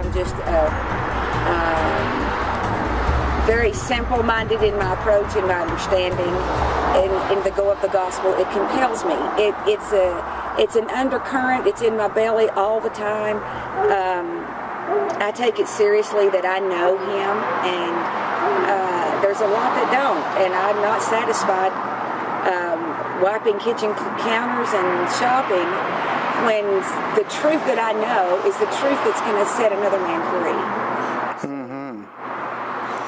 I'm just very simple-minded in my approach and my understanding in the go of the gospel. It compels me. It's an undercurrent. It's in my belly all the time. I take it seriously that I know Him, and there's a lot that don't, and I'm not satisfied wiping kitchen counters and shopping when the truth that I know is the truth that's going to set another man free. Mm-hmm.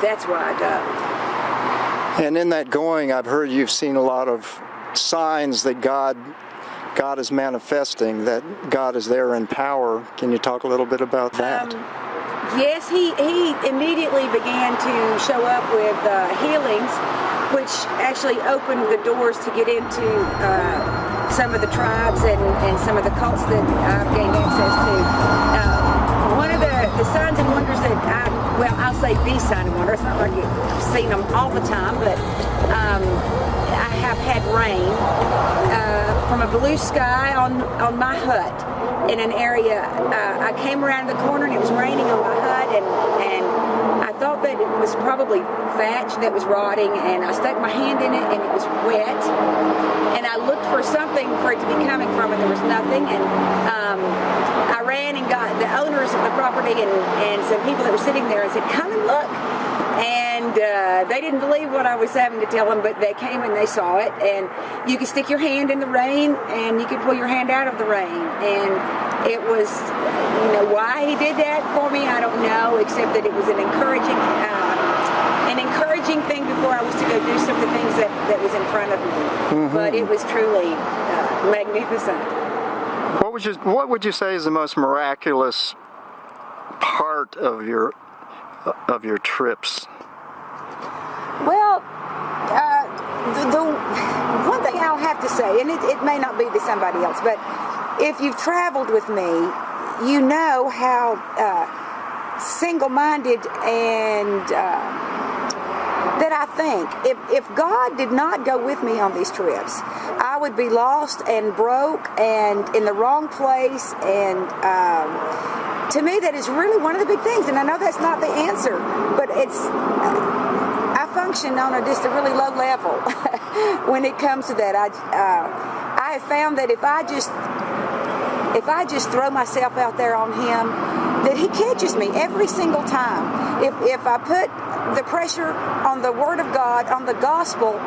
That's why I go. And in that going, I've heard you've seen a lot of signs that God is manifesting, that God is there in power. Can you talk a little bit about that? Yes, he immediately began to show up with healings, which actually opened the doors to get into some of the tribes and some of the cults that I've gained access to. One of the signs and wonders that I'll say the sign and wonder. It's not like I've seen them all the time, but I have had rain from a blue sky on my hut in an area. I came around the corner and it was raining on my hut, and I thought that it was probably thatch that was rotting, and I stuck my hand in it and it was wet, and I looked for something for it to be coming from, and there was nothing, and I ran and got the owners of the property and some people that were sitting there and said, "Come and look." And they didn't believe what I was having to tell them, but they came and they saw it. And you could stick your hand in the rain, and you could pull your hand out of the rain. And it was, why he did that for me, I don't know, except that it was an encouraging thing before I was to go do some of the things that was in front of me. Mm-hmm. But it was truly magnificent. What would you say is the most miraculous part of your trips? Well, the one thing I'll have to say, and it may not be to somebody else, but if you've traveled with me, you know how single-minded and that I think if God did not go with me on these trips, I would be lost and broke and in the wrong place, and to me that is really one of the big things. And I know that's not the answer, but I function on just a really low level when it comes to that. I have found that if I just throw myself out there on Him, that He catches me every single time. If I put the pressure on the Word of God, on the gospel,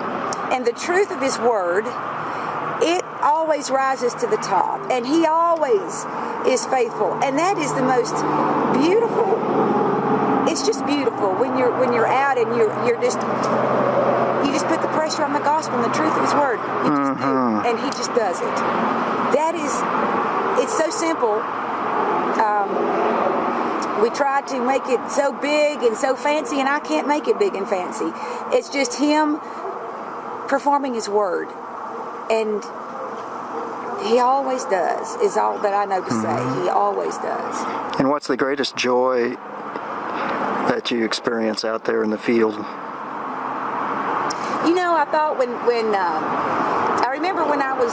and the truth of His Word, it always rises to the top, and He always is faithful. And that is the most beautiful. It's just beautiful when you're out and you just put the pressure on the gospel and the truth of His Word. You just do, and He just does it. It's so simple. We try to make it so big and so fancy, and I can't make it big and fancy. It's just Him performing His Word, and He always does, is all that I know to say. He always does. And what's the greatest joy that you experience out there in the field? I thought when I remember when I was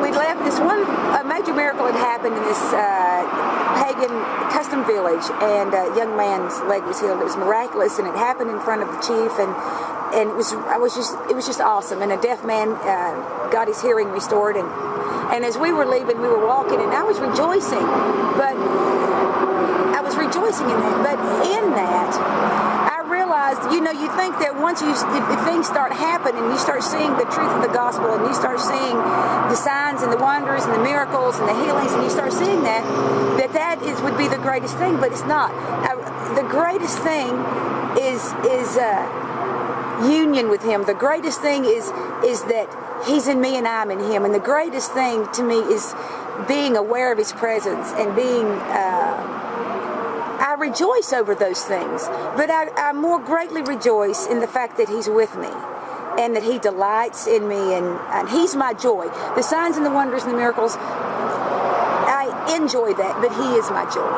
we left, this one major miracle had happened in this pagan custom village, and a young man's leg was healed. It was miraculous, and it happened in front of the chief, and it was just awesome. And a deaf man got his hearing restored, and as we were leaving, we were walking, and I was rejoicing, but I was rejoicing in that. But in that, I realized, you think that once if things start happening, you start seeing the truth of the gospel, and you start seeing the signs and the wonders and the miracles and the healings, and you start seeing that would be the greatest thing, but it's not. The greatest thing is union with Him. The greatest thing is that He's in me and I'm in Him, and the greatest thing to me is being aware of His presence and being. I rejoice over those things, but I more greatly rejoice in the fact that He's with me and that He delights in me, and He's my joy. The signs and the wonders and the miracles, I enjoy that, but He is my joy.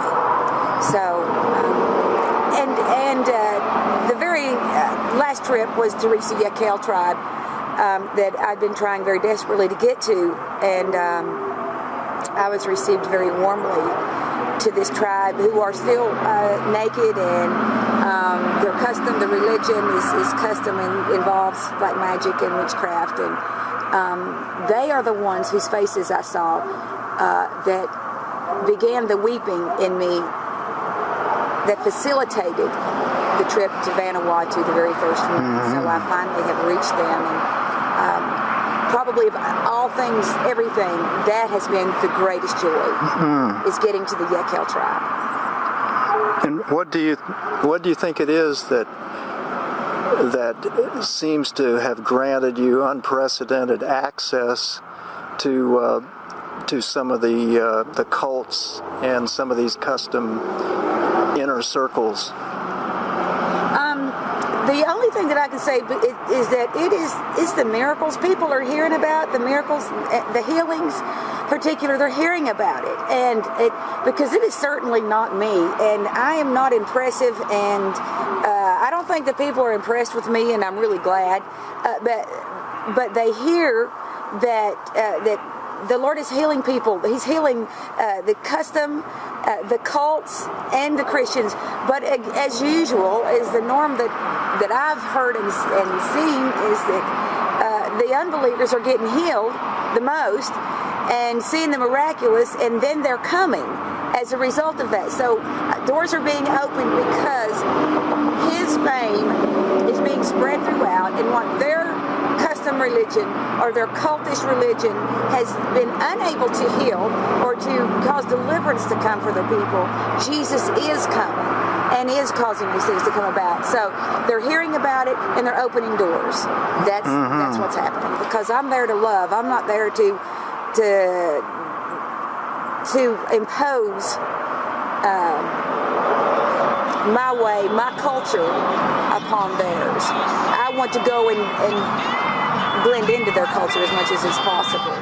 So, and the very last trip was to reach the Yakel tribe that I've been trying very desperately to get to, and I was received very warmly. to this tribe who are still naked, and their custom, the religion is custom and involves black magic and witchcraft, and they are the ones whose faces I saw that began the weeping in me that facilitated the trip to Vanuatu, the very first one. So I finally have reached them, and probably of all things, everything, that has been the greatest joy, is getting to the Yekel tribe. And what do you think it is that seems to have granted you unprecedented access to some of the cults and some of these custom inner circles? The only thing that I can say is that it's the miracles people are hearing about, the miracles, the healings, particular, they're hearing about it, and because it is certainly not me, and I am not impressive, and I don't think that people are impressed with me, and I'm really glad, but they hear that the Lord is healing people. He's healing the custom, the cults, and the Christians. But as usual, is the norm that I've heard and seen is that the unbelievers are getting healed the most and seeing the miraculous, and then they're coming as a result of that. So doors are being opened because His fame is being spread throughout, and what their custom religion or their cultish religion has been unable to heal or to cause deliverance to come for the people, Jesus is coming and is causing these things to come about. So they're hearing about it and they're opening doors. That's what's happening, because I'm there to love. I'm not there to impose my way, my culture upon theirs. I want to go and blend into their culture as much as is possible.